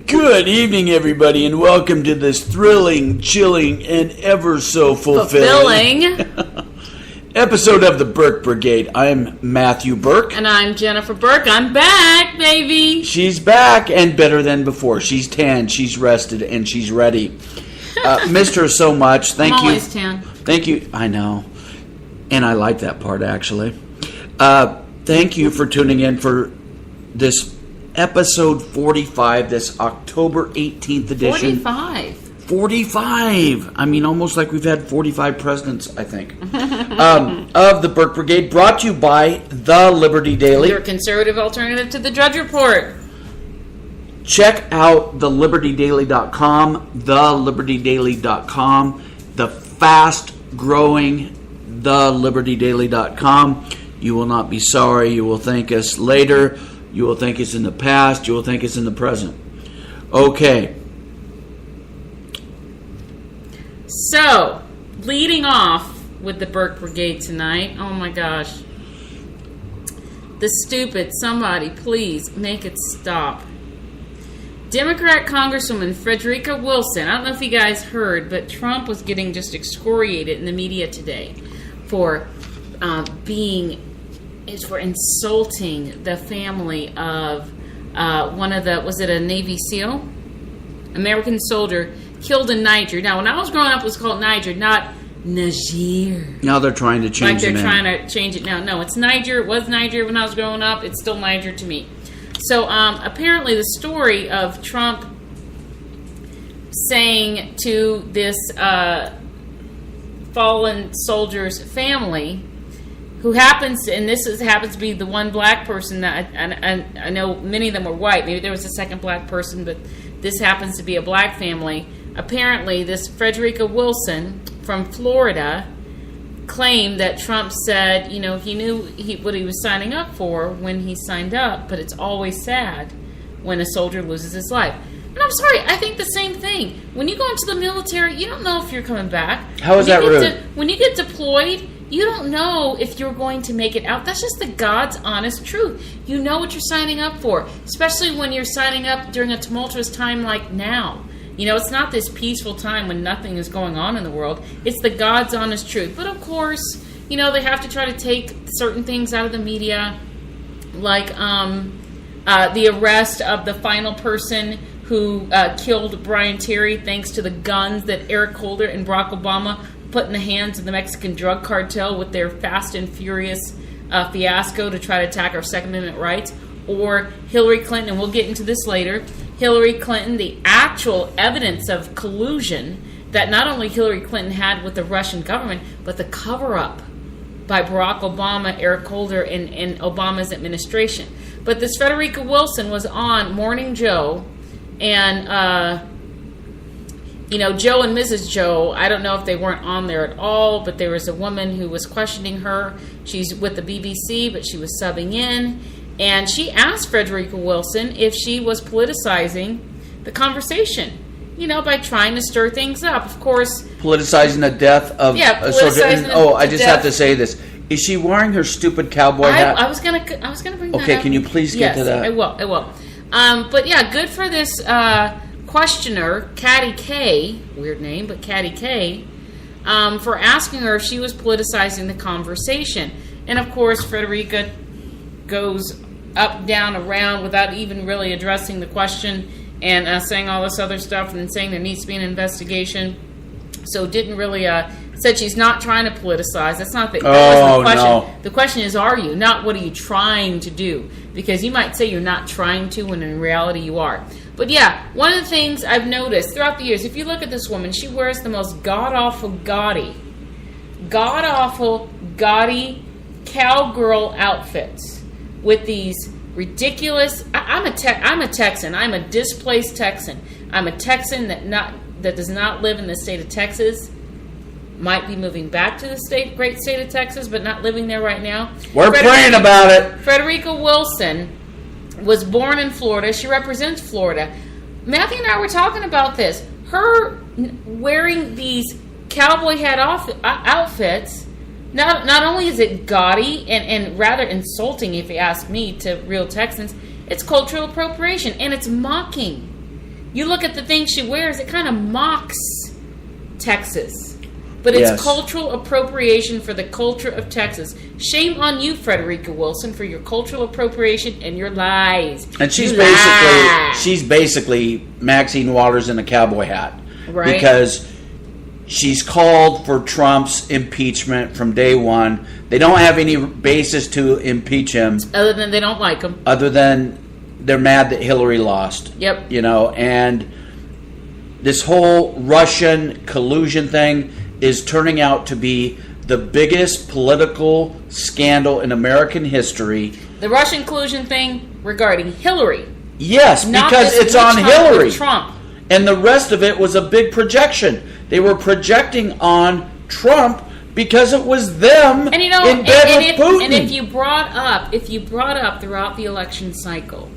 Good evening, everybody, and welcome to this thrilling, chilling, and ever so fulfilling episode of the BURKE Brigade. I'm Matthew Burke. And I'm Jennifer Burke. I'm back, baby. She's back, and better than before. She's tan, she's rested, and she's ready. Missed her so much. Thank you. I'm always tan. Thank you. I know. And I like that part, actually. Thank you for tuning in for this episode 45, this October 18th edition. 45. I mean, almost like we've had 45 presidents, I think. Of the BURKE Brigade, brought to you by The Liberty Daily. Your conservative alternative to the Drudge Report. Check out thelibertydaily.com, thelibertydaily.com, the fast-growing thelibertydaily.com. You will not be sorry. You will thank us later. You will think it's in the past. You will think it's in the present. Okay. So, leading off with the BURKE Brigade tonight. Oh my gosh. The stupid, somebody please make it stop. Democrat Congresswoman Frederica Wilson. I don't know if you guys heard, but Trump was getting just excoriated in the media today for insulting the family of one of the, was it a Navy SEAL? American soldier killed in Niger. Now, when I was growing up, it was called Niger, not Niger. Now they're trying to change it. Like they're trying to change it now. No, it's Niger. It was Niger when I was growing up. It's still Niger to me. So, apparently the story of Trump saying to this fallen soldier's family, who happens to be the one black person that I know many of them were white. Maybe there was a second black person, but this happens to be a black family. Apparently, this Frederica Wilson from Florida claimed that Trump said, he knew what he was signing up for when he signed up, but it's always sad when a soldier loses his life. And I'm sorry, I think the same thing. When you go into the military, you don't know if you're coming back. How is that rude? When you get deployed, you don't know if you're going to make it out. That's just the God's honest truth. You know what you're signing up for, especially when you're signing up during a tumultuous time like now. It's not this peaceful time when nothing is going on in the world. It's the God's honest truth. But of course, they have to try to take certain things out of the media, like the arrest of the final person who killed Brian Terry thanks to the guns that Eric Holder and Barack Obama put in the hands of the Mexican drug cartel with their fast and furious fiasco to try to attack our Second Amendment rights. Or Hillary Clinton, and we'll get into this later, Hillary Clinton, the actual evidence of collusion that not only Hillary Clinton had with the Russian government, but the cover-up by Barack Obama, Eric Holder, and Obama's administration. But this Frederica Wilson was on Morning Joe, and Joe and Mrs. Joe, I don't know if they weren't on there at all, but there was a woman who was questioning her. She's with the BBC, but she was subbing in. And she asked Frederica Wilson if she was politicizing the conversation, by trying to stir things up. Of course. Politicizing the death of a soldier. I just have to say this. Is she wearing her stupid cowboy hat? I was gonna bring that up. Okay, can you please get to that? I will. But yeah, good for this questioner, Caddy K, weird name, but Caddy K, for asking her if she was politicizing the conversation. And of course, Frederica goes up, down, around without even really addressing the question and saying all this other stuff and then saying there needs to be an investigation. So didn't really, said she's not trying to politicize. That's not that wasn't the question. No. The question is, are you? Not what are you trying to do? Because you might say you're not trying to when in reality you are. But yeah, one of the things I've noticed throughout the years, if you look at this woman, she wears the most god-awful gaudy cowgirl outfits with these ridiculous. I'm a Texan. I'm a displaced Texan. I'm a Texan that does not live in the state of Texas. Might be moving back to the great state of Texas, but not living there right now. We're praying about it. Frederica Wilson was born in Florida. She represents Florida. Matthew and I were talking about this. Her wearing these cowboy hat outfits. Not only is it gaudy and rather insulting, if you ask me, to real Texans, it's cultural appropriation, and it's mocking. You look at the things she wears, it kind of mocks Texas. But it's cultural appropriation for the culture of Texas. Shame on you, Frederica Wilson, for your cultural appropriation and your lies. And she's You basically Maxine Waters in a cowboy hat. Right. Because she's called for Trump's impeachment from day one. They don't have any basis to impeach him. Other than they don't like him. Other than they're mad that Hillary lost. Yep. You know, and this whole Russian collusion thing is turning out to be the biggest political scandal in American history. The Russian collusion thing regarding Hillary. Yes, Not because this it's on witch hunt Hillary. with Trump. And the rest of it was a big projection. They were projecting on Trump because it was them And you know, in bed with Putin. And if you brought up throughout the election cycle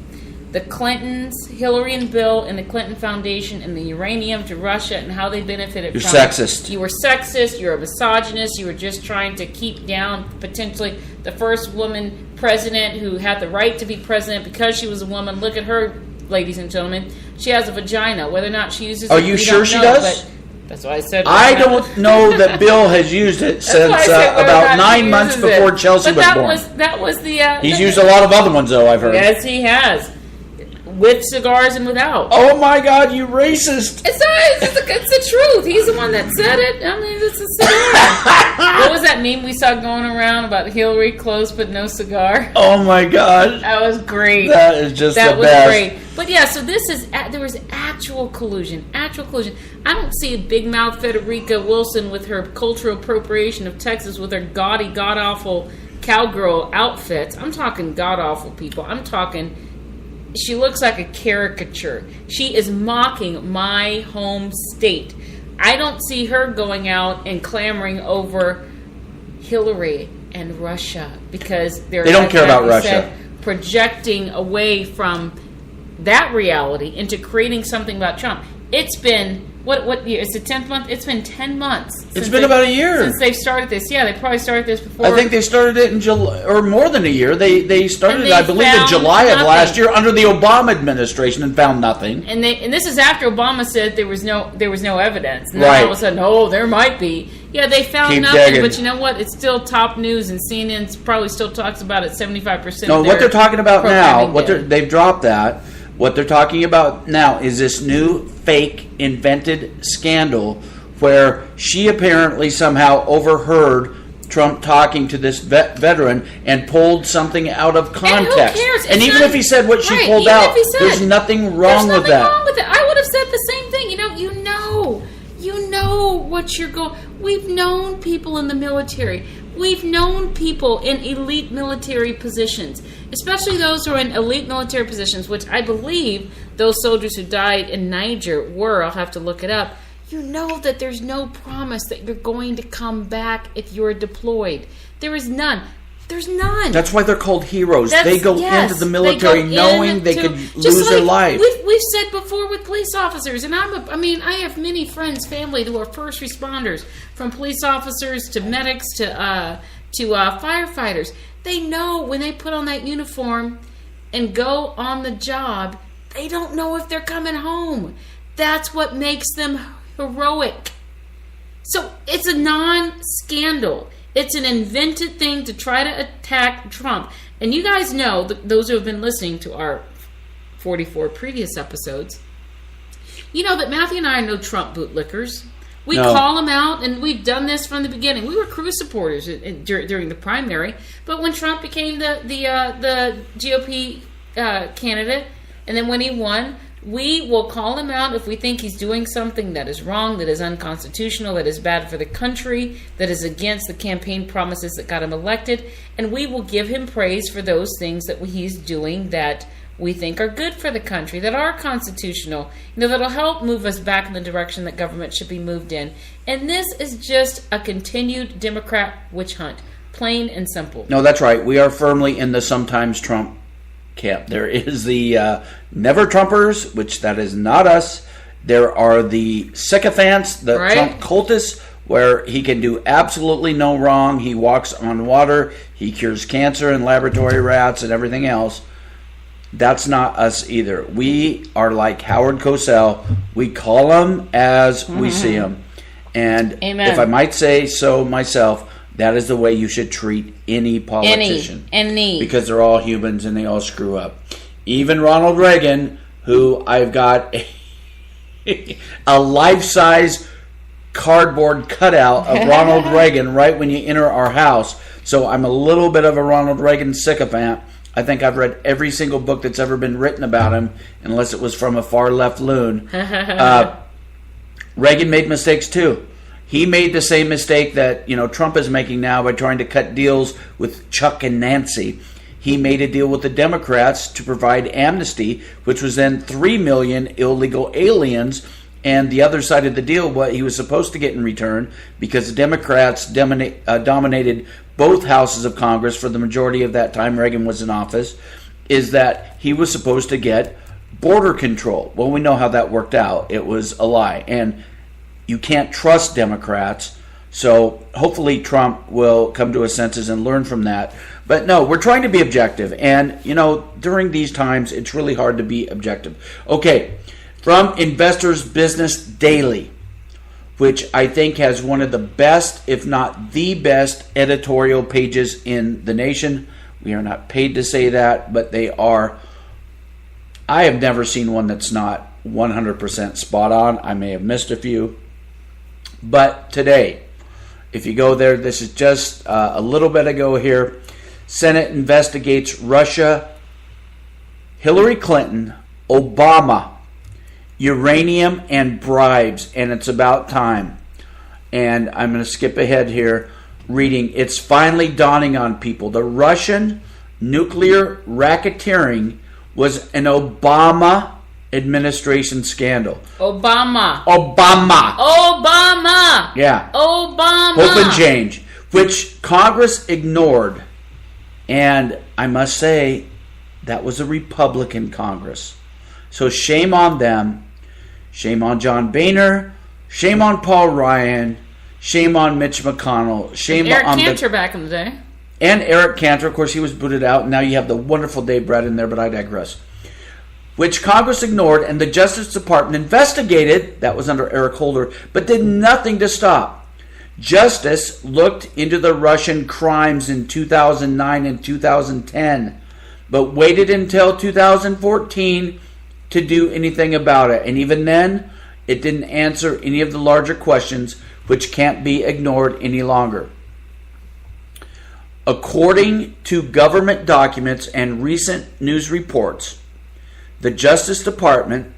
the Clintons, Hillary and Bill, and the Clinton Foundation, and the uranium to Russia, and how they benefited You're from sexist. You were sexist. You're a misogynist. You were just trying to keep down potentially the first woman president who had the right to be president because she was a woman. Look at her, ladies and gentlemen. She has a vagina. Whether or not she uses it, Are you sure she does? But that's why I said. I don't know that Bill has used it since about 9 months before Chelsea was born. That was the. He's used a lot of other ones, though, I've heard. Yes, he has. With cigars and without. Oh my God, you racist! It's the truth. He's the one that said it. I mean, it's a cigar. What was that meme we saw going around about Hillary close but no cigar? Oh my God, that was great. That is just that the was best. Great. But yeah, so there was actual collusion. Actual collusion. I don't see a big mouth Frederica Wilson with her cultural appropriation of Texas with her gaudy, god awful cowgirl outfits. I'm talking god awful people. I'm talking. She looks like a caricature. She is mocking my home state. I don't see her going out and clamoring over Hillary and Russia because they don't care about Russia. Projecting away from that reality into creating something about Trump. It's been what year? It's the 10th month. It's been 10 months. It's been about a year since they've started this. Yeah, they probably started this before. I think they started it in July, or more than a year. They started it, I believe, in July of last year under the Obama administration and found nothing. And this is after Obama said there was no evidence. And right. All of a sudden, there might be. Yeah, they found Keep nothing. digging. But you know what? It's still top news, and CNN probably still talks about it 75%. No, what they're talking about now, they've dropped that. What they're talking about now is this new fake invented scandal where she apparently somehow overheard Trump talking to this veteran and pulled something out of context. And who cares? And even if he said what she pulled out, there's nothing wrong with that. There's nothing wrong with it. I would have said the same thing. You know what you're going. We've known people in the military. We've known people in elite military positions, especially those who are in elite military positions, which I believe those soldiers who died in Niger were. I'll have to look it up. You know that there's no promise that you're going to come back if you're deployed. There is none. There's none. That's why they're called heroes. They go into the military knowing they could lose their life. We've said before with police officers, and I have many friends, family who are first responders, from police officers to medics to firefighters. They know when they put on that uniform and go on the job, they don't know if they're coming home. That's what makes them heroic. So it's a non-scandal. It's an invented thing to try to attack Trump. And you guys know, those who have been listening to our 44 previous episodes, you know that Matthew and I are no Trump bootlickers. We call him out, and we've done this from the beginning. We were Cruz supporters during the primary, but when Trump became the GOP candidate, and then when he won, we will call him out if we think he's doing something that is wrong, that is unconstitutional, that is bad for the country, that is against the campaign promises that got him elected. And we will give him praise for those things that he's doing that we think are good for the country, that are constitutional, that'll help move us back in the direction that government should be moved in. And this is just a continued Democrat witch hunt, plain and simple. No, that's right. We are firmly in the sometimes Trump camp. There is the never Trumpers, which that is not us. There are the sycophants, the Trump cultists, where he can do absolutely no wrong. He walks on water. He cures cancer in laboratory rats and everything else. That's not us either. We are like Howard Cosell. We call them as we see them. And Amen. if I might say so myself, that is the way you should treat any politician. Any. Because they're all humans and they all screw up. Even Ronald Reagan, who I've got a life-size cardboard cutout of Ronald Reagan right when you enter our house. So I'm a little bit of a Ronald Reagan sycophant. I think I've read every single book that's ever been written about him, unless it was from a far-left loon. Reagan made mistakes too. He made the same mistake that Trump is making now by trying to cut deals with Chuck and Nancy. He made a deal with the Democrats to provide amnesty, which was then 3 million illegal aliens. And the other side of the deal, what he was supposed to get in return, because the Democrats dominated both houses of Congress for the majority of that time Reagan was in office, is that he was supposed to get border control. Well, we know how that worked out. It was a lie. And you can't trust Democrats. So hopefully Trump will come to his senses and learn from that. But no, we're trying to be objective. And, during these times, it's really hard to be objective. Okay, from Investors Business Daily, which I think has one of the best, if not the best, editorial pages in the nation. We are not paid to say that, but they are. I have never seen one that's not 100% spot on. I may have missed a few. But today, if you go there, this is just a little bit ago here. Senate investigates Russia, Hillary Clinton, Obama, uranium, and bribes. And it's about time. And I'm going to skip ahead here, reading. It's finally dawning on people. The Russian nuclear racketeering was an Obama administration scandal. Obama. Yeah. Obama. Hope and change, which Congress ignored. And I must say, that was a Republican Congress. So shame on them. Shame on John Boehner. Shame on Paul Ryan. Shame on Mitch McConnell. Shame Eric on Cantor back in the day. And Eric Cantor, of course, he was booted out. And now you have the wonderful Dave Brett in there, but I digress. Which Congress ignored, and the Justice Department investigated, that was under Eric Holder, but did nothing to stop. Justice looked into the Russian crimes in 2009 and 2010, but waited until 2014 to do anything about it. And even then, it didn't answer any of the larger questions, which can't be ignored any longer. According to government documents and recent news reports, the Justice Department,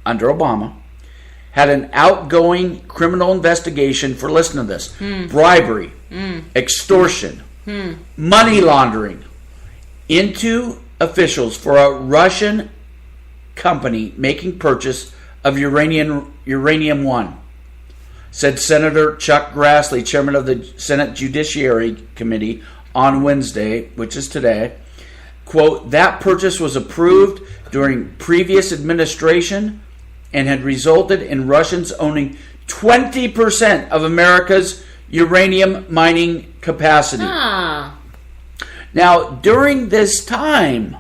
under Obama, had an outgoing criminal investigation for, listen to this, bribery, extortion, money laundering into officials for a Russian company making purchase of uranium 1, said Senator Chuck Grassley, chairman of the Senate Judiciary Committee, on Wednesday, which is today. Quote, that purchase was approved during previous administration and had resulted in Russians owning 20% of America's uranium mining capacity. Now, during this time,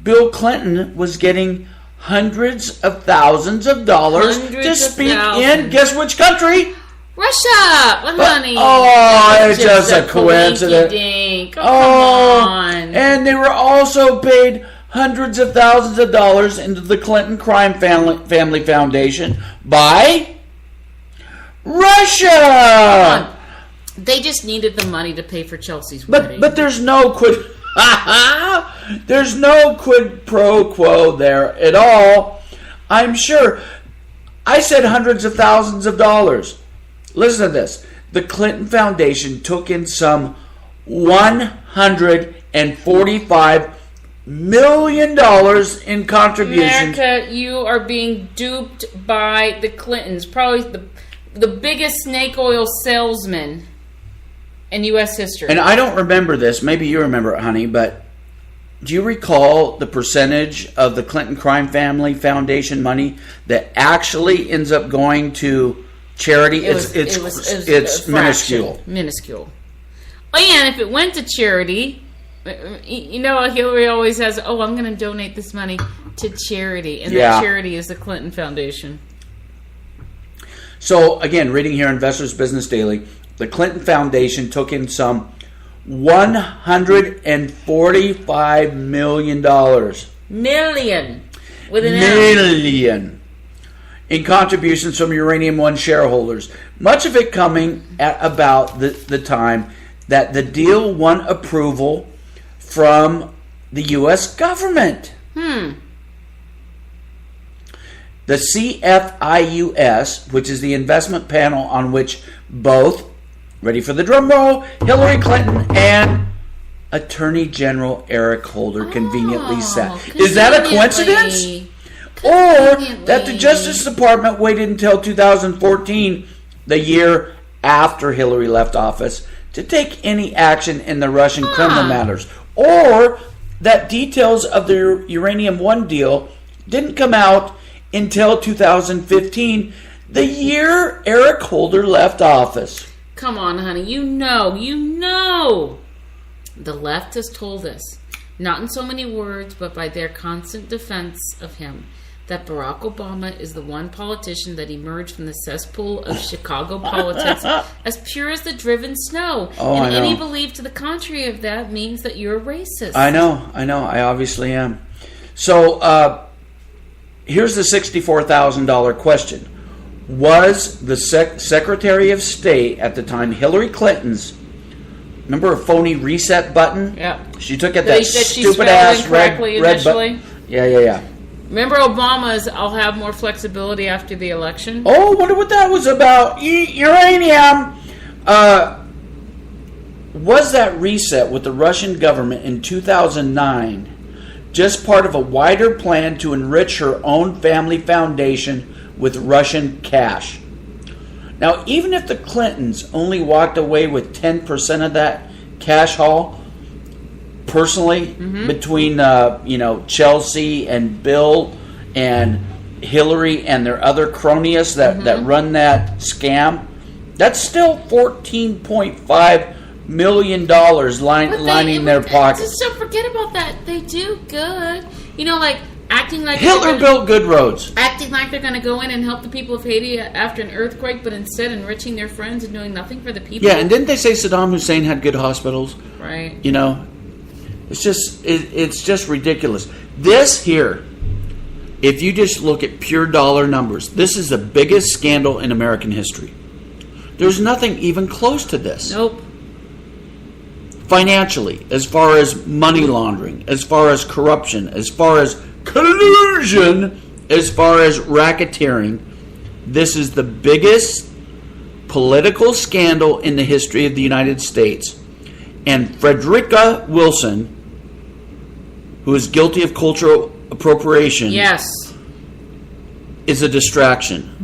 Bill Clinton was getting hundreds of thousands of dollars to speak in, guess which country? Russia! What, honey? Oh, it's just a coincidence. Come on. And they were also paid hundreds of thousands of dollars into the Clinton Crime Family Foundation by Russia. They just needed the money to pay for Chelsea's wedding. But there's no quid. There's no quid pro quo there at all. I'm sure. I said hundreds of thousands of dollars. Listen to this. The Clinton Foundation took in some $145 million in contributions. America, you are being duped by the Clintons. Probably the biggest snake oil salesman in U.S. history. And I don't remember this. Maybe you remember it, honey, but do you recall the percentage of the Clinton Crime Family Foundation money that actually ends up going to charity? It's minuscule. Minuscule. And if it went to charity, You know, Hillary always says, "Oh, I'm going to donate this money to charity," and Yeah. that charity is the Clinton Foundation. So, again, reading here Investors Business Daily, the Clinton Foundation took in some $145 million. Million. With an M. Million. In contributions from Uranium One shareholders. Much of it coming at about the time that the deal won approval from the U.S. government. The CFIUS, which is the investment panel on which both, ready for the drum roll, Hillary Clinton and Attorney General Eric Holder conveniently sat. Is that a coincidence? Or that the Justice Department waited until 2014, the year after Hillary left office, to take any action in the Russian criminal matters. Or that details of the Uranium One deal didn't come out until 2015, the year Eric Holder left office. Come on, honey. You know. The left has told us, not in so many words, but by their constant defense of him, that Barack Obama is the one politician that emerged from the cesspool of Chicago politics as pure as the driven snow. And any belief to the contrary of that means that you're a racist. I know. I obviously am. So, here's the $64,000 question. Was the Secretary of State at the time, Hillary Clinton's, remember a phony reset button? Yeah. She took it that stupid-ass red button. Yeah. Remember Obama's, "I'll have more flexibility after the election"? Oh, wonder what that was about. Uranium. Was that reset with the Russian government in 2009 just part of a wider plan to enrich her own family foundation with Russian cash? Now, even if the Clintons only walked away with 10% of that cash haul, personally, between Chelsea and Bill and Hillary and their other cronies that run that scam, that's still $14.5 million lining their pockets. Just don't forget about that. They do good. Acting like Hitler built good roads. Acting like they're going to go in and help the people of Haiti after an earthquake, but instead enriching their friends and doing nothing for the people. Yeah, and didn't they say Saddam Hussein had good hospitals? Right. It's just ridiculous. This here, if you just look at pure dollar numbers, this is the biggest scandal in American history. There's nothing even close to this. Nope. Financially, as far as money laundering, as far as corruption, as far as collusion, as far as racketeering, this is the biggest political scandal in the history of the United States. And Frederica Wilson, who is guilty of cultural appropriation, is a distraction.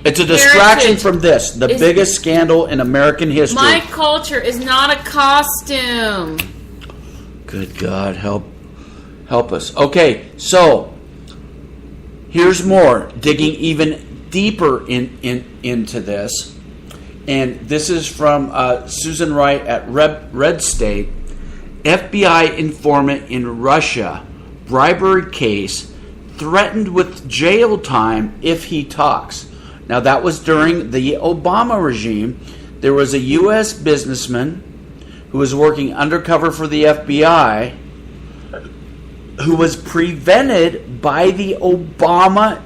It's a distraction from this, the biggest scandal in American history. My culture is not a costume. Good God, help us. Okay, so here's more, digging even deeper into this. And this is from Susan Wright at Red State. FBI informant in Russia, bribery case, threatened with jail time if he talks. Now, that was during the Obama regime. There was a U.S. businessman who was working undercover for the FBI who was prevented by the Obama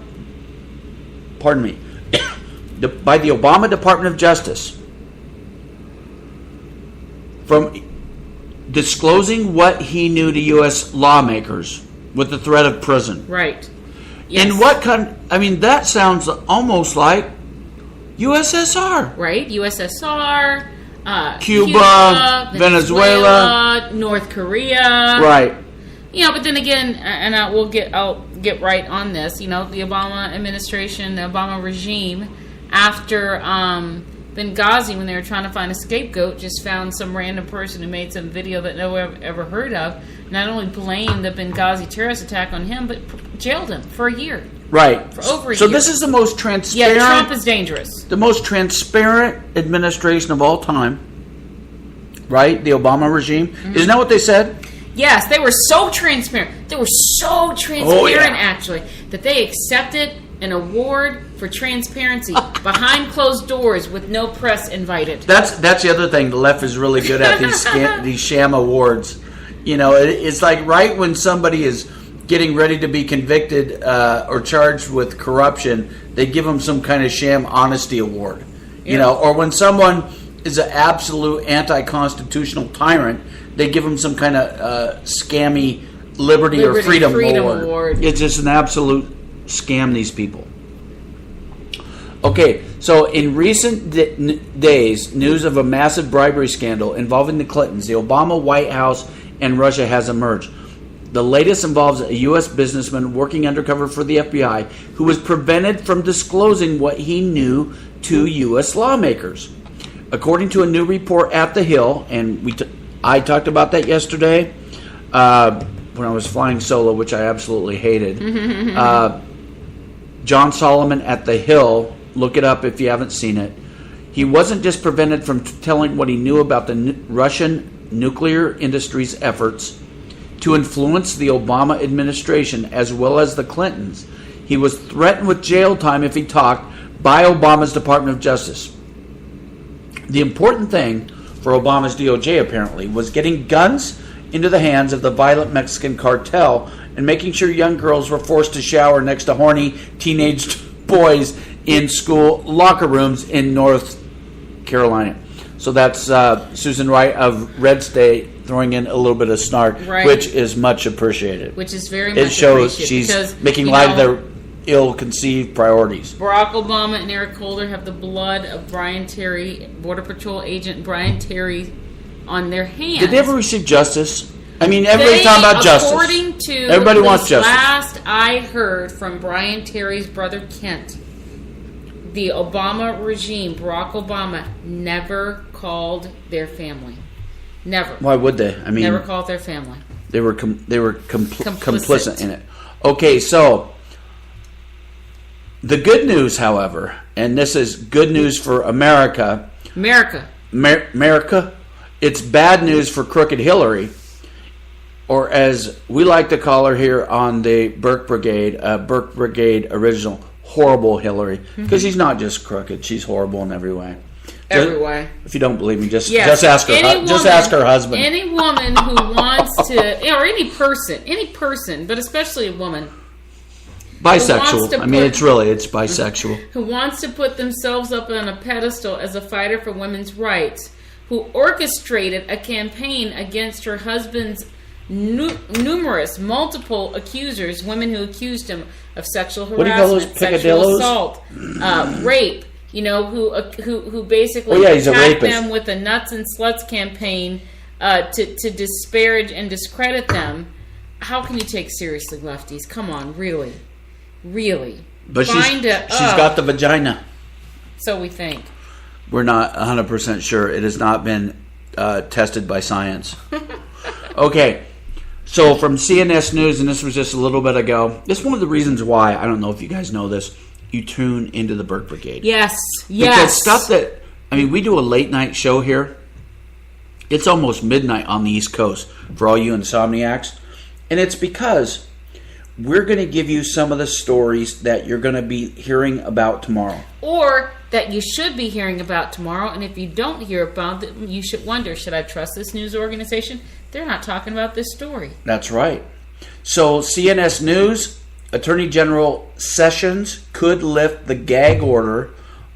Department of Justice from disclosing what he knew to U.S. lawmakers with the threat of prison. Right. Yes. And that sounds almost like USSR. Right. USSR, Cuba, Venezuela, North Korea. Right. But then again, and I'll get right on this. The Obama administration, the Obama regime, after Benghazi, when they were trying to find a scapegoat, just found some random person who made some video that no one ever heard of. Not only blamed the Benghazi terrorist attack on him, but jailed him for a year. Right. For over a year. So this is the most transparent. Yeah, Trump is dangerous. The most transparent administration of all time. right? The Obama regime. Mm-hmm. Isn't that what they said? Yes, they were so transparent. They were so transparent, actually, that they accepted an award for transparency behind closed doors with no press invited. That's the other thing the left is really good at, these sham awards. You know, it's like right when somebody is getting ready to be convicted or charged with corruption, they give them some kind of sham honesty award. You know, or when someone is an absolute anti-constitutional tyrant, they give them some kind of scammy liberty or freedom award. It's just an absolute scam, these people. Okay, so in recent days, news of a massive bribery scandal involving the Clintons, the Obama White House, and Russia has emerged. The latest involves a U.S. businessman working undercover for the FBI who was prevented from disclosing what he knew to U.S. lawmakers. According to a new report at The Hill, and I talked about that yesterday when I was flying solo, which I absolutely hated. John Solomon at The Hill, look it up if you haven't seen it. He wasn't just prevented from telling what he knew about the Russian nuclear industry's efforts to influence the Obama administration as well as the Clintons. He was threatened with jail time if he talked by Obama's Department of Justice. The important thing for Obama's DOJ, apparently, was getting guns into the hands of the violent Mexican cartel and making sure young girls were forced to shower next to horny teenage boys in school locker rooms in North Carolina. So that's Susan Wright of Red State throwing in a little bit of snark, which is much appreciated. Which is very much appreciated. It shows she's making light of their ill-conceived priorities. Barack Obama and Eric Holder have the blood of Brian Terry, Border Patrol agent Brian Terry, on their hands. Did they ever receive justice? I mean, everybody's talking about justice. According to everybody wants justice. Last I heard from Brian Terry's brother Kent, the Obama regime, Barack Obama, never called their family. Never. Why would they? I mean, never called their family. They were complicit in it. Okay, so the good news, however, and this is good news for America. America. It's bad news for Crooked Hillary, or as we like to call her here on the BURKE Brigade original, horrible Hillary, because she's not just crooked; she's horrible in every way. Every way. If you don't believe me, just ask her. Just ask her husband. Any woman who wants to, or any person, but especially a woman. Bisexual. I mean, it's bisexual. Who wants to put themselves up on a pedestal as a fighter for women's rights, who orchestrated a campaign against her husband's multiple accusers, women who accused him of sexual harassment, sexual assault, rape. You know, who basically attacked them with a nuts and sluts campaign to disparage and discredit them. How can you take seriously, lefties? Come on, really. But she's got the vagina. So we think. We're not 100% sure. It has not been tested by science. Okay, so from CNS News, and this was just a little bit ago, this is one of the reasons why, I don't know if you guys know this, you tune into the BURKE Brigade. Yes. Because stuff that, I mean, we do a late night show here. It's almost midnight on the East Coast for all you insomniacs. And it's because we're going to give you some of the stories that you're going to be hearing about tomorrow. Or that you should be hearing about tomorrow. And if you don't hear about them, you should wonder, should I trust this news organization? They're not talking about this story. That's right. So CNS News, Attorney General Sessions could lift the gag order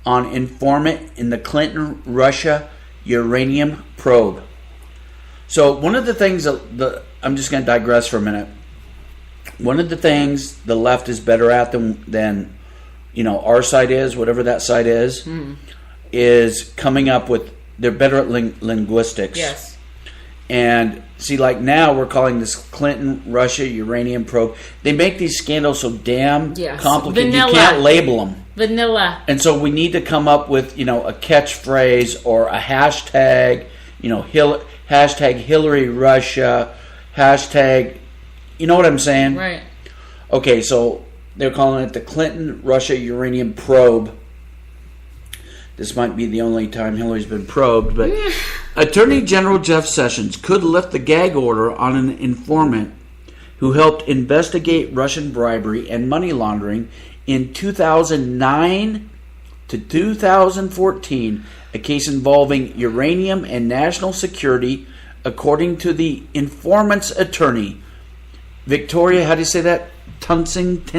on Informant in the Clinton-Russia uranium probe. So one of the things I'm just going to digress for a minute. One of the things the left is better at than our side is, whatever that side is coming up with. They're better at linguistics. Yes. And see, like now we're calling this Clinton-Russia uranium probe. They make these scandals so damn complicated. Vanilla. You can't label them. Vanilla. And so we need to come up with, a catchphrase or a hashtag, hashtag Hillary Russia, hashtag, you know what I'm saying? Right. Okay, so they're calling it the Clinton-Russia uranium probe. This might be the only time Hillary's been probed, but Attorney General Jeff Sessions could lift the gag order on an informant who helped investigate Russian bribery and money laundering in 2009 to 2014, a case involving uranium and national security, according to the informant's attorney. Victoria, how do you say that? Tunsing? I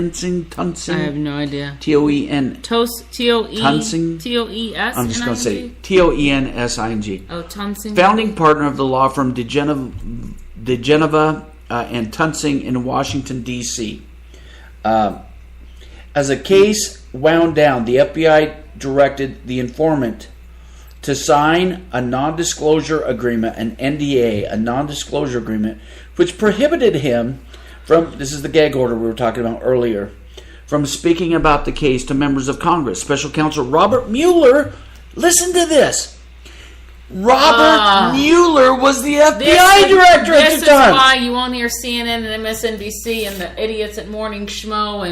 have no idea. T-O-E-N. Tunsing. Tunsing. T-O-E-S. I'm just going to say T-O-E-N-S-I-G. Oh, Tunsing. Founding partner of the law firm De Geneva and Tunsing in Washington, D.C. As a case wound down, the FBI directed the informant to sign a non-disclosure agreement, an NDA, a non-disclosure agreement, which prohibited him from, this is the gag order we were talking about earlier, from speaking about the case to members of Congress. Special Counsel Robert Mueller, listen to this. Robert Mueller was the FBI director at the time. This is why you won't hear CNN and MSNBC and the idiots at Morning Schmo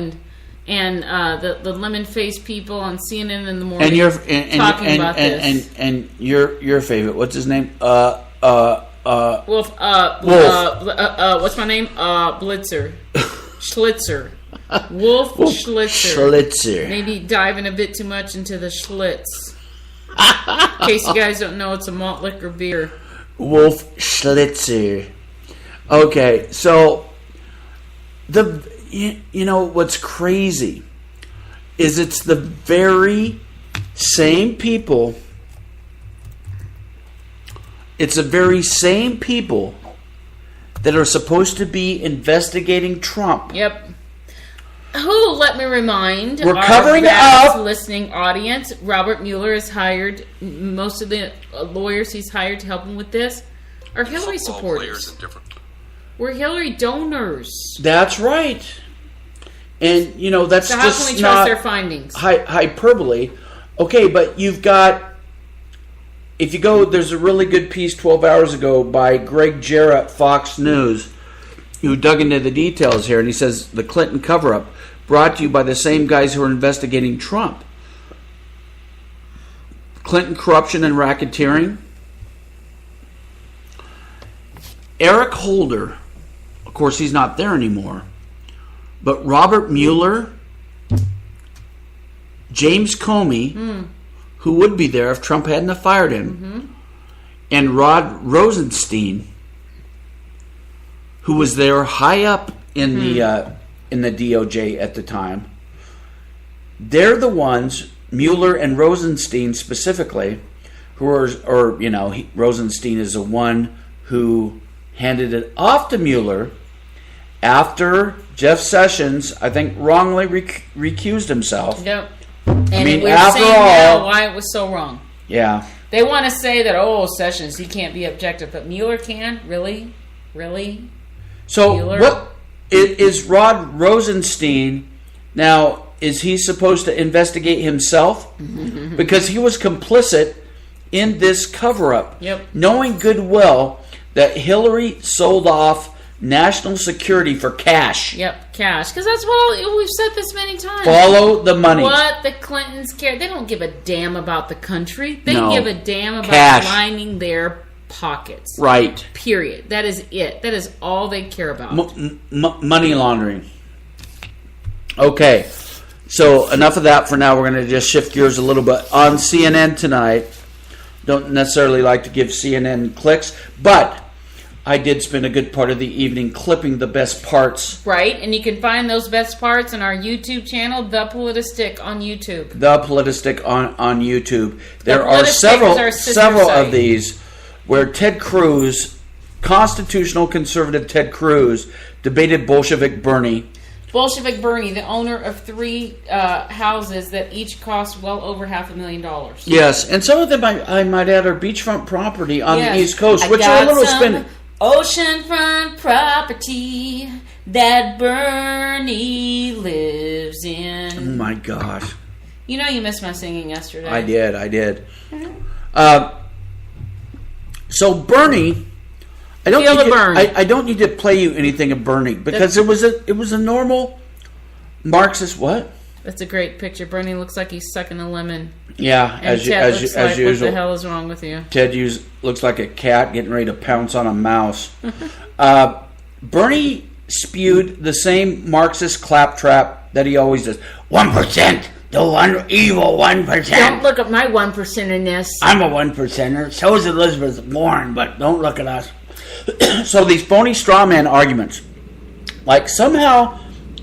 and the lemon-faced people on CNN in the morning talking about this. And your favorite, what's his name? Wolf. What's my name? Blitzer. Schlitzer. Wolf Schlitzer. Maybe diving a bit too much into the Schlitz. In case you guys don't know, it's a malt liquor beer. Wolf Schlitzer. Okay, so you know what's crazy is it's the very same people. It's the very same people that are supposed to be investigating Trump. Yep. Who, let me remind we're covering up listening audience, Robert Mueller has hired, most of the lawyers he's hired to help him with this are Hillary supporters. We're Hillary donors. That's right. And, you know, that's so just how can we trust their findings? Hyperbole. Okay, but you've got, if you go, there's a really good piece 12 hours ago by Greg Jarrett, Fox News, who dug into the details here, and he says the Clinton cover-up brought to you by the same guys who are investigating Trump. Clinton corruption and racketeering. Eric Holder, of course he's not there anymore, but Robert Mueller, James Comey, who would be there if Trump hadn't have fired him, and Rod Rosenstein, who was there high up in the DOJ at the time. They're the ones, Mueller and Rosenstein specifically, who are, or you know, Rosenstein is the one who handed it off to Mueller after Jeff Sessions, I think, wrongly recused himself. Yep. And we're saying now why it was so wrong. Yeah. They want to say that, Sessions, he can't be objective, but Mueller can? Really? Really? So Mueller? What is Rod Rosenstein now? Is he supposed to investigate himself? Because he was complicit in this cover-up. Yep. Knowing good well that Hillary sold off national security for cash. Yep, cash. Because that's what we've said this many times. Follow the money. What the Clintons care. They don't give a damn about the country. They give a damn about cash. lining their pockets. Right. Period. That is it. That is all they care about. Money laundering. Okay. So enough of that for now. We're going to just shift gears a little bit. On CNN tonight, don't necessarily like to give CNN clicks, but I did spend a good part of the evening clipping the best parts. Right, and you can find those best parts on our YouTube channel, The Politistic on YouTube. The Politistic on YouTube. There are several of these where Ted Cruz, constitutional conservative Ted Cruz, debated Bolshevik Bernie. Bolshevik Bernie, the owner of 3 houses that each cost well over $500,000. Yes, and some of them, I might add, are beachfront property on the East Coast, which are a little spin. Oceanfront property that Bernie lives in. Oh my gosh! You know you missed my singing yesterday. I did. So Bernie. I don't need to play you anything of Bernie because it was a normal Marxist what? That's a great picture. Bernie looks like he's sucking a lemon. Yeah, And as Ted looks like, usual. what the hell is wrong with you? Ted looks like a cat getting ready to pounce on a mouse. Bernie spewed the same Marxist claptrap that he always does. 1%, the one evil 1%. Don't look at my 1%erness. I'm a 1%er. So is Elizabeth Warren, but don't look at us. So these phony straw man arguments, like somehow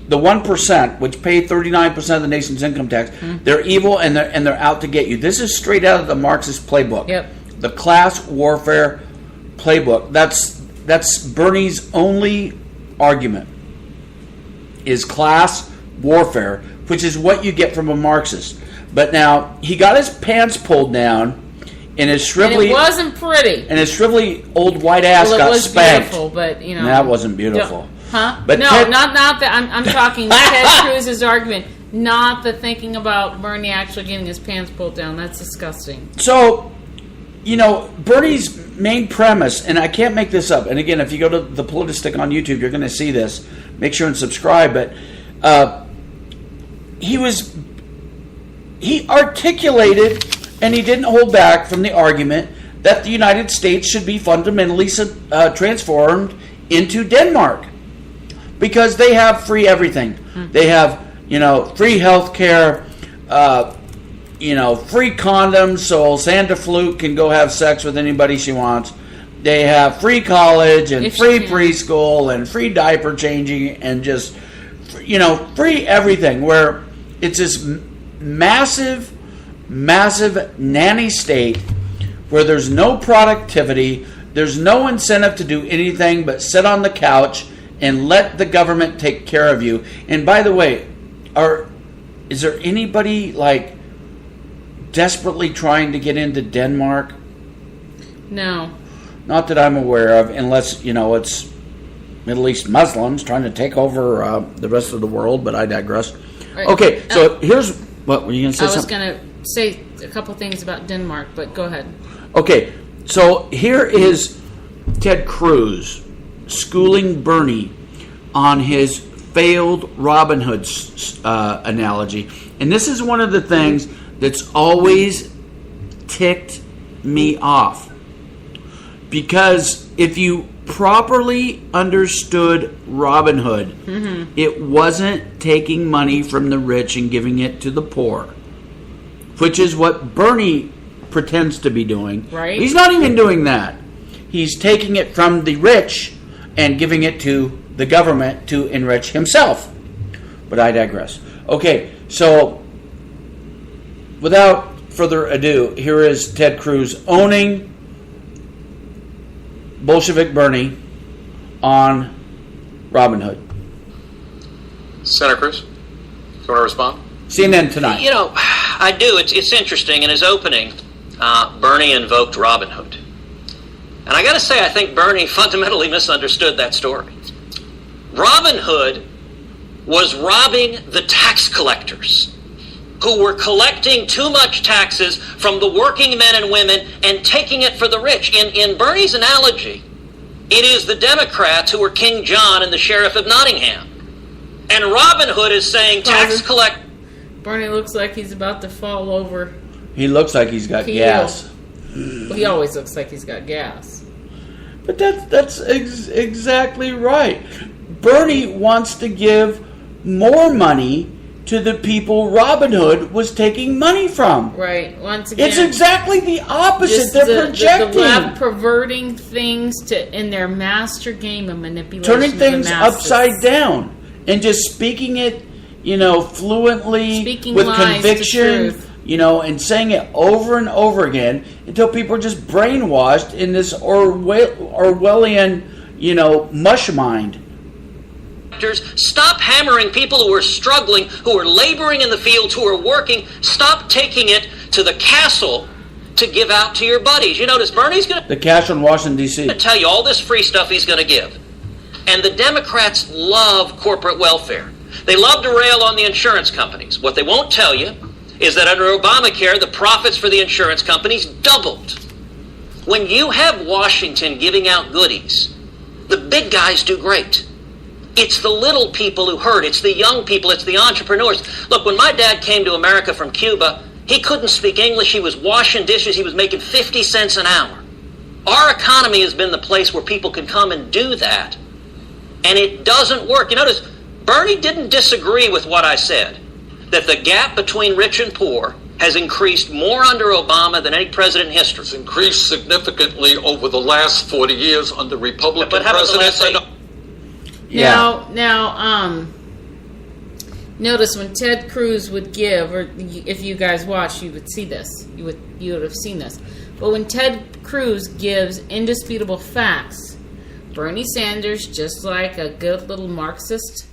the 1%, which pay 39% of the nation's income tax, they're evil and they're out to get you. This is straight out of the Marxist playbook. Yep. The class warfare playbook. That's Bernie's only argument, is class warfare, which is what you get from a Marxist. But now he got his pants pulled down, and his shrivelly, And it wasn't pretty. and his shrivelly old white ass Well, it got was spanked. beautiful, but you know. That wasn't beautiful. Huh? But no, Ted- not that. I'm talking Ted Cruz's argument, not the thinking about Bernie actually getting his pants pulled down. That's disgusting. So, Bernie's main premise, and I can't make this up, and again, if you go to the Politistic on YouTube, you're going to see this. Make sure and subscribe. But he articulated, and he didn't hold back from the argument that the United States should be fundamentally transformed into Denmark, because they have free everything. They have, free health care, free condoms, so Santa Flute can go have sex with anybody she wants. They have free college and free preschool and free diaper changing and just, free everything, where it's this massive, massive nanny state where there's no productivity, there's no incentive to do anything but sit on the couch and let the government take care of you. And by the way, is there anybody desperately trying to get into Denmark? No. Not that I'm aware of, unless, it's Middle East Muslims trying to take over the rest of the world, but I digress. Right. Okay, so here's... What, were you going to say I was something? going to say a couple things about Denmark, but go ahead. Okay, so here is Ted Cruz schooling Bernie on his failed Robin Hood analogy. And this is one of the things that's always ticked me off. Because if you properly understood Robin Hood, it wasn't taking money from the rich and giving it to the poor, which is what Bernie pretends to be doing. Right. He's not even doing that. He's taking it from the rich and giving it to the government to enrich himself. But I digress. Okay, so without further ado, here is Ted Cruz owning Bolshevik Bernie on Robin Hood. Senator Cruz, do you want to respond? CNN Tonight. I do. It's interesting. In his opening, Bernie invoked Robin Hood. And I got to say, I think Bernie fundamentally misunderstood that story. Robin Hood was robbing the tax collectors who were collecting too much taxes from the working men and women and taking it for the rich. In Bernie's analogy, it is the Democrats who are King John and the Sheriff of Nottingham. And Robin Hood is saying Bernie looks like he's about to fall over. He looks like he's got gas. Well, he always looks like he's got gas. But that's exactly right. Bernie wants to give more money to the people Robin Hood was taking money from. Right. Once again, it's exactly the opposite. just They're projecting. The left perverting things in their master game of manipulation. Turning things of the masses. upside down and just speaking it, fluently, Speaking with lies to conviction, truth. And saying it over and over again until people are just brainwashed in this Orwellian, mush mind. Stop hammering people who are struggling, who are laboring in the fields, who are working. Stop taking it to the castle to give out to your buddies. You notice Bernie's going The cash in Washington, D.C. to tell you all this free stuff he's going to give. And the Democrats love corporate welfare. They love to rail on the insurance companies. What they won't tell you is that under Obamacare, the profits for the insurance companies doubled. When you have Washington giving out goodies, the big guys do great. It's the little people who hurt. It's the young people. It's the entrepreneurs. Look, when my dad came to America from Cuba, He couldn't speak English. He was washing dishes. He was making 50 cents an hour. Our economy has been the place where people can come and do that, and it doesn't work. You notice, Bernie didn't disagree with what I said, that the gap between rich and poor has increased more under Obama than any president in history. It's increased significantly over the last 40 years under Republican But how about the last presidents. Yeah. Now, notice when Ted Cruz would give, or if you guys watched, you would see this. You would have seen this. But when Ted Cruz gives indisputable facts, Bernie Sanders, just like a good little Marxist,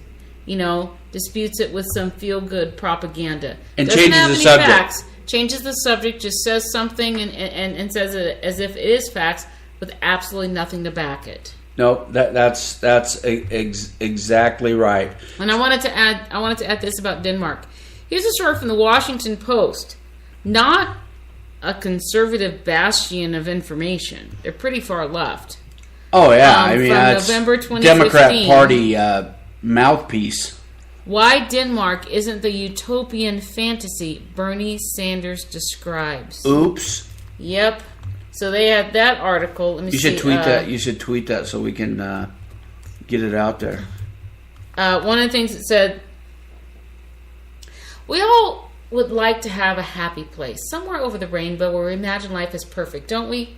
disputes it with some feel-good propaganda. And Doesn't changes have the any subject. Facts, changes the subject, just says something and says it as if it is facts with absolutely nothing to back it. No, that's exactly right. And I wanted to add this about Denmark. Here's a story from the Washington Post. Not a conservative bastion of information. They're pretty far left. Oh yeah, I mean from that's November 2015. Democrat Party mouthpiece. Why Denmark isn't the utopian fantasy Bernie Sanders describes. Oops. Yep. So they had that article. Let me You see. should tweet that. You should tweet that so we can get it out there. One of the things it said, we all would like to have a happy place, somewhere over the rainbow where we imagine life is perfect, don't we?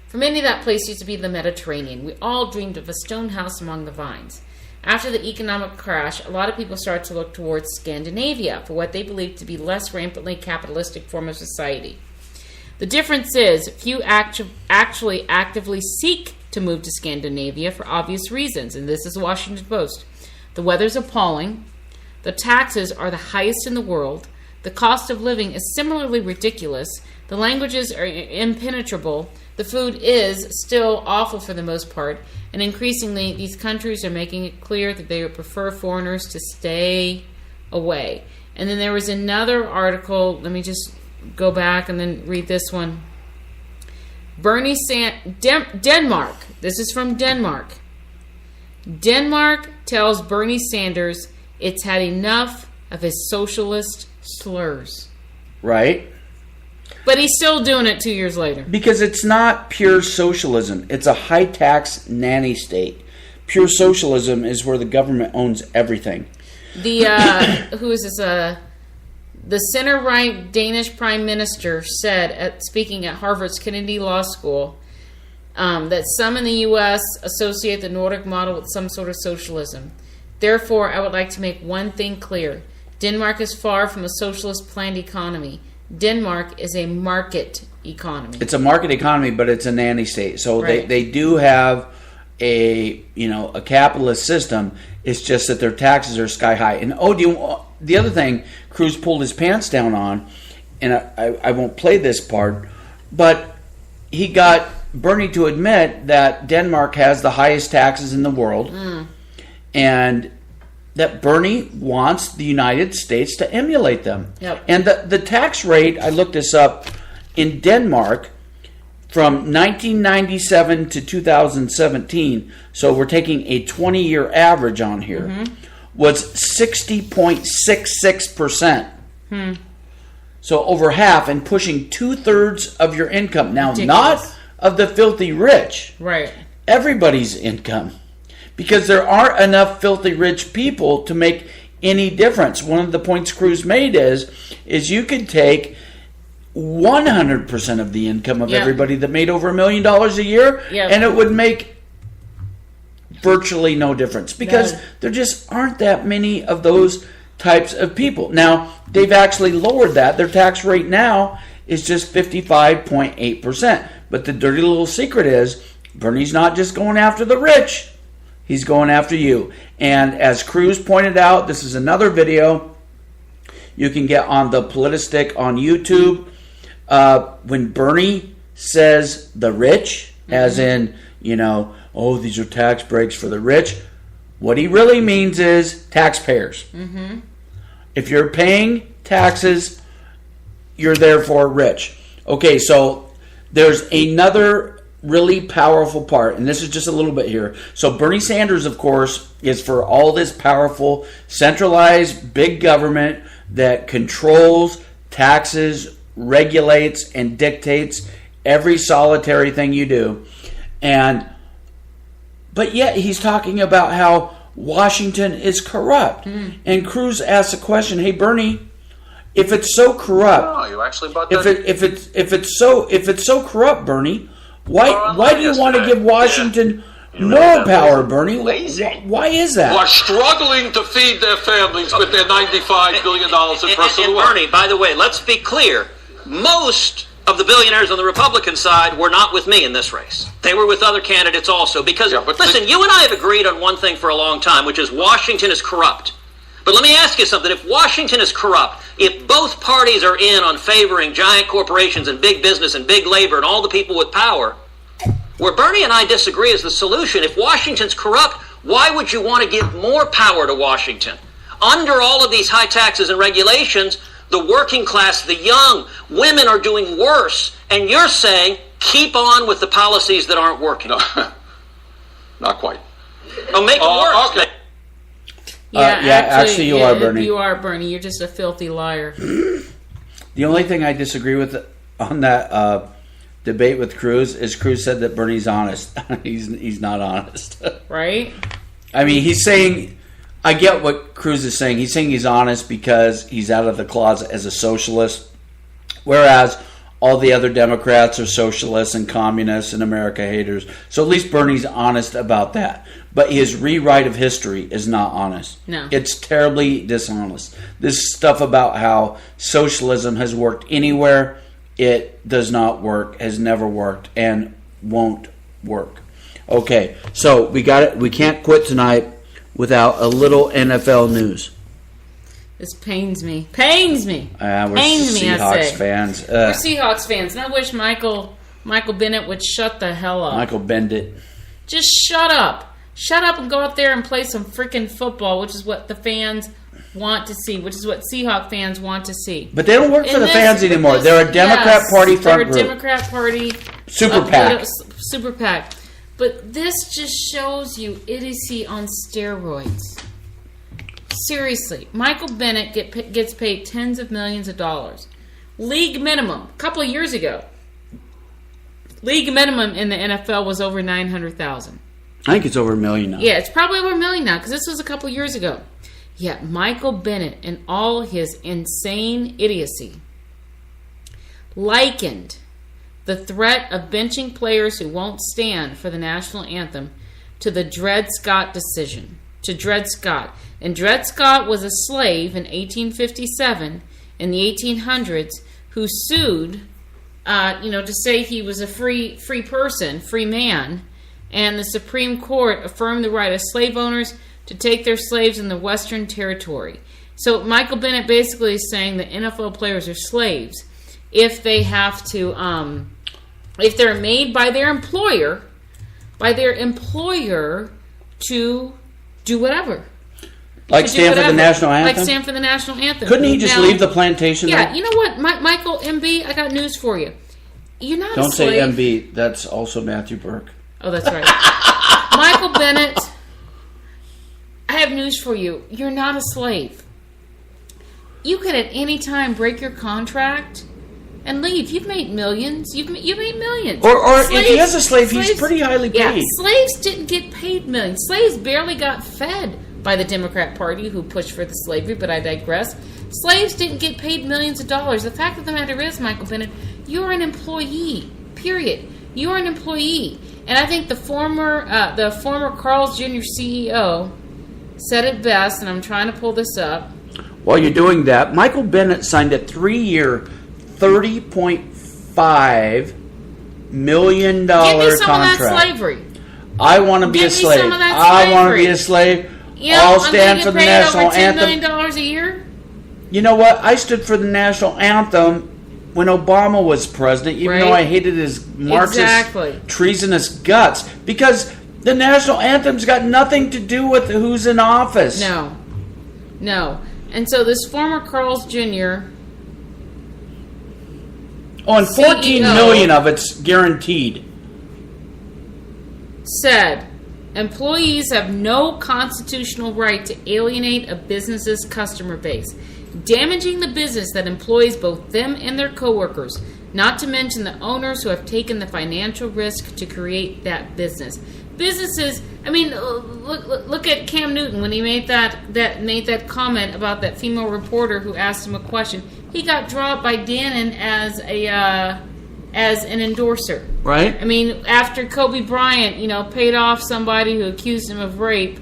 For many, that place used to be the Mediterranean. We all dreamed of a stone house among the vines. After the economic crash, a lot of people started to look towards Scandinavia for what they believed to be less rampantly capitalistic form of society. The difference is, few actually actively seek to move to Scandinavia for obvious reasons, and this is the Washington Post. The weather's appalling. The taxes are the highest in the world. The cost of living is similarly ridiculous. The languages are impenetrable. The food is still awful for the most part. And increasingly, these countries are making it clear that they would prefer foreigners to stay away. And then there was another article. Let me just go back and then read this one. Denmark. This is from Denmark. Denmark tells Bernie Sanders it's had enough of his socialist slurs. Right? But he's still doing it 2 years later. Because it's not pure socialism. It's a high-tax nanny state. Pure socialism is where the government owns everything. The who is this? The center-right Danish prime minister said, speaking at Harvard's Kennedy Law School, that some in the U.S. associate the Nordic model with some sort of socialism. Therefore, I would like to make one thing clear. Denmark is far from a socialist planned economy. Denmark is a market economy. It's a market economy, but it's a nanny state. So Right. they do have a capitalist system. It's just that their taxes are sky high. And the other thing Cruz pulled his pants down on, and I won't play this part, but he got Bernie to admit that Denmark has the highest taxes in the world, and that Bernie wants the United States to emulate them. Yep. And the tax rate, I looked this up, in Denmark from 1997 to 2017, so we're taking a 20-year average on here, was 60.66%. So over half, and pushing 2/3 of your income. Now, Ridiculous. not of the filthy rich, Right. everybody's income. Because there aren't enough filthy rich people to make any difference. One of the points Cruz made is you could take 100% of the income of Yeah. everybody that made over $1 million a year, Yeah. and it would make virtually no difference. Because No. there just aren't that many of those types of people. Now, they've actually lowered that. Their tax rate now is just 55.8%. But the dirty little secret is Bernie's not just going after the rich. He's going after you. And as Cruz pointed out, this is another video you can get on the Politistick on YouTube. When Bernie says the rich, as in, these are tax breaks for the rich, what he really means is taxpayers. If you're paying taxes, you're therefore rich. Okay, so there's another really powerful part, and this is just a little bit here. So Bernie Sanders, of course, is for all this powerful, centralized, big government that controls taxes, regulates, and dictates every solitary thing you do. But yet he's talking about how Washington is corrupt. And Cruz asks a question, hey Bernie, if it's so corrupt, Oh, you actually bought if that? it's so corrupt, Bernie, why do you want to yesterday. give Washington Yeah. more power, Bernie? Lazy. Why is Who are that? struggling to feed their families with their $95 billion in personal And wealth. Bernie, by the way, let's be clear. Most of the billionaires on the Republican side were not with me in this race. They were with other candidates also. Because, Yeah, but listen, you and I have agreed on one thing for a long time, which is Washington is corrupt. But let me ask you something. If Washington is corrupt, if both parties are in on favoring giant corporations and big business and big labor and all the people with power, where Bernie and I disagree is the solution. If Washington's corrupt, why would you want to give more power to Washington? Under all of these high taxes and regulations, the working class, the young, women are doing worse. And you're saying, keep on with the policies that aren't working. No, not quite. Oh, make it worse. Okay. Actually you are, Bernie. You are, Bernie. You're just a filthy liar. The only thing I disagree with on that debate with Cruz is Cruz said that Bernie's honest. he's not honest. Right? I mean, he's saying, I get what Cruz is saying. He's saying he's honest because he's out of the closet as a socialist, whereas all the other Democrats are socialists and communists and America haters. So at least Bernie's honest about that. But his rewrite of history is not honest. No. It's terribly dishonest. This stuff about how socialism has worked anywhere, it does not work, has never worked, and won't work. Okay, so we got it. We can't quit tonight without a little NFL news. This pains me. Pains me. We're Pains me, I Seahawks say. fans. We're Seahawks fans, and I wish Michael Bennett would shut the hell up. Michael Bennett. Just shut up. Shut up and go out there and play some freaking football, which is what the fans want to see, which is what Seahawk fans want to see. But they don't work for And the this- fans anymore. this- They're a Democrat yes, Party front they're a group. Democrat Party. Super PAC. Super PAC. But this just shows you idiocy on steroids. Seriously. Michael Bennett gets paid tens of millions of dollars. League minimum. A couple of years ago. League minimum in the NFL was over $900,000. I think it's over $1 million now. Yeah, it's probably over $1 million now because this was a couple years ago. Yet Michael Bennett and all his insane idiocy likened the threat of benching players who won't stand for the national anthem to the Dred Scott decision. To Dred Scott. And Dred Scott was a slave in 1857 in the 1800s who sued, to say he was a free person, free man. And the Supreme Court affirmed the right of slave owners to take their slaves in the Western Territory. So Michael Bennett basically is saying that NFL players are slaves if they have to, if they're made by their employer to do whatever. Like To do stand for the whatever. national anthem? Like stand for the national anthem. Couldn't he just Now- leave the plantation Yeah, there? you know what, Michael MB, I got news for you. You're not Don't a slave. say MB. That's also Matthew Burke. Oh, that's right. Michael Bennett, I have news for you. You're not a slave. You could at any time break your contract and leave. You've made millions. You've made millions. Or if he is a slave, he's pretty highly Yeah, paid. slaves didn't get paid millions. Slaves barely got fed by the Democrat Party who pushed for the slavery, but I digress. Slaves didn't get paid millions of dollars. The fact of the matter is, Michael Bennett, you're an employee, period. You're an employee. And I think the former Carl's Jr. CEO said it best, and I'm trying to pull this up. While you're doing that, Michael Bennett signed a 3-year, $30.5 million Give me some of contract. that slavery. I want to be Give a me slave. some of that I want to slavery. be a slave. You know, I'll I'm stand gonna for get the paid national over $10 anthem. million a year. You know what? I stood for the national anthem when Obama was president, even though Right. I hated his Marxist, Exactly. treasonous guts, because the national anthem's got nothing to do with who's in office. No. And so this former Carl's Jr. Oh, and 14 CEO million of it's guaranteed. said, employees have no constitutional right to alienate a business's customer base. damaging the business that employs both them and their coworkers, not to mention the owners who have taken the financial risk to create that business. Businesses, I mean, look at Cam Newton when he made that comment about that female reporter who asked him a question. He got dropped by Dannon as an endorser. Right. I mean, after Kobe Bryant, paid off somebody who accused him of rape,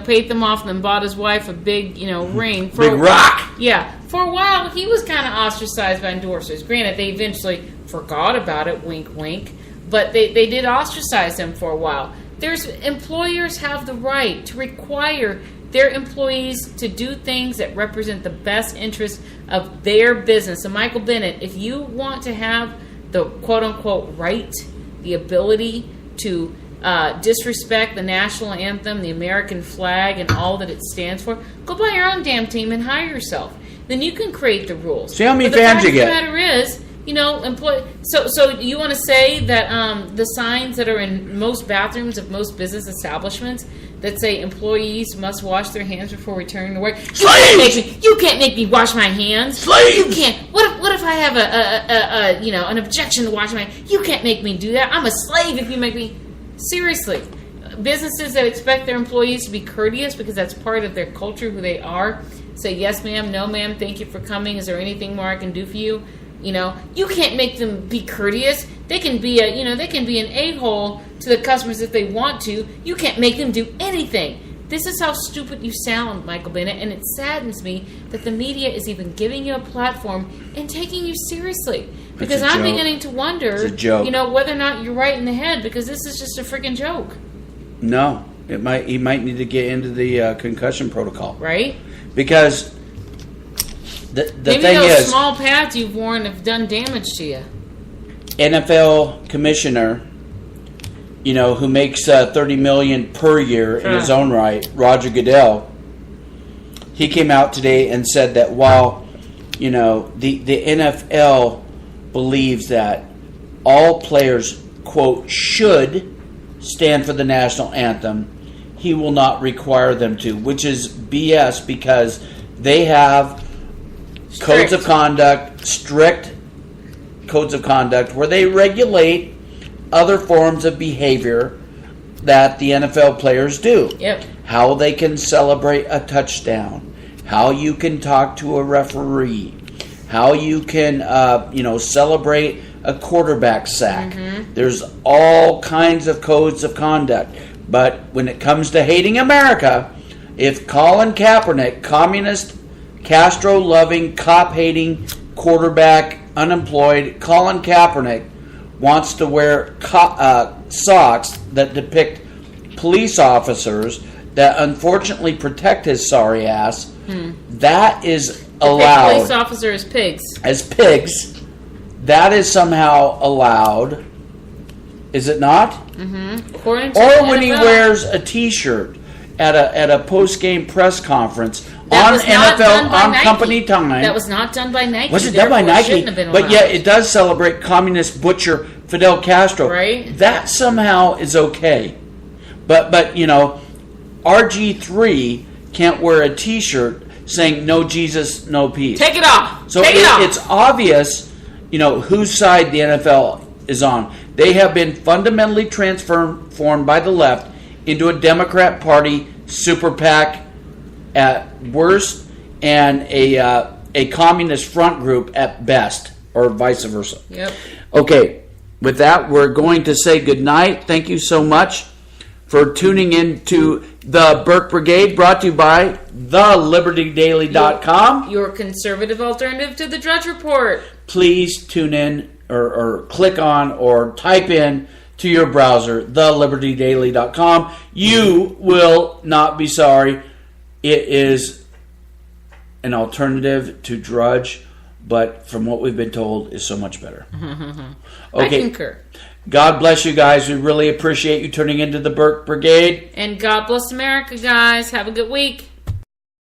paid them off and then bought his wife a big, ring. Big rock. Yeah. For a while, he was kind of ostracized by endorsers. Granted, they eventually forgot about it, wink, wink. But they did ostracize him for a while. Employers have the right to require their employees to do things that represent the best interest of their business. So, Michael Bennett, if you want to have the quote-unquote right, the ability to disrespect the national anthem, the American flag, and all that it stands for, go buy your own damn team and hire yourself. Then you can create the rules. See how many fans you get. The matter is, So you want to say that the signs that are in most bathrooms of most business establishments that say employees must wash their hands before returning to work? You can't make me wash my hands. Slaves! You can't. What if I have an objection to washing my hands? You can't make me do that. I'm a slave if you make me. Seriously. Businesses that expect their employees to be courteous because that's part of their culture, who they are, say yes ma'am, no ma'am, thank you for coming, is there anything more I can do for you? You can't make them be courteous. They can be an a-hole to the customers if they want to. You can't make them do anything. This is how stupid you sound, Michael Bennett, and it saddens me that the media is even giving you a platform and taking you seriously. Because I'm beginning to wonder, whether or not you're right in the head, because this is just a freaking joke. No, he might need to get into the concussion protocol. Right? Because the Maybe thing those is, small pads you've worn have done damage to you. NFL commissioner, who makes $30 million per year in his own right, Roger Goodell, he came out today and said that while the NFL believes that all players, quote, should stand for the national anthem, he will not require them to, which is BS because they have codes of conduct, strict codes of conduct, where they regulate other forms of behavior that the NFL players do. Yep. How they can celebrate a touchdown, how you can talk to a referee, how you can, celebrate a quarterback sack. Mm-hmm. There's all kinds of codes of conduct. But when it comes to hating America, if Colin Kaepernick, communist, Castro-loving, cop-hating, quarterback, unemployed, Colin Kaepernick wants to wear socks that depict police officers that unfortunately protect his sorry ass, that is allowed. Police officer as pigs. As pigs. That is somehow allowed. Is it not? Mm-hmm. According to or when he wears a T-shirt at a post-game press conference on NFL on Nike. Company time. That was not done by Nike. Was it done by Nike? But yet it does celebrate communist butcher Fidel Castro. Right. That somehow is okay. But RG3 can't wear a T-shirt saying "No Jesus, no peace." Take it off. So it's obvious, whose side the NFL is on. They have been fundamentally transformed by the left into a Democrat Party super PAC at worst and a communist front group at best, or vice versa. Yep. Okay, with that, we're going to say goodnight. Thank you so much for tuning in to the Burke Brigade, brought to you by thelibertydaily.com. Your conservative alternative to the Drudge Report. Please tune in or click on or type in to your browser, thelibertydaily.com. You will not be sorry. It is an alternative to Drudge, but from what we've been told, is so much better. Okay. I concur. God bless you guys. We really appreciate you tuning into the Burke Brigade. And God bless America, guys. Have a good week.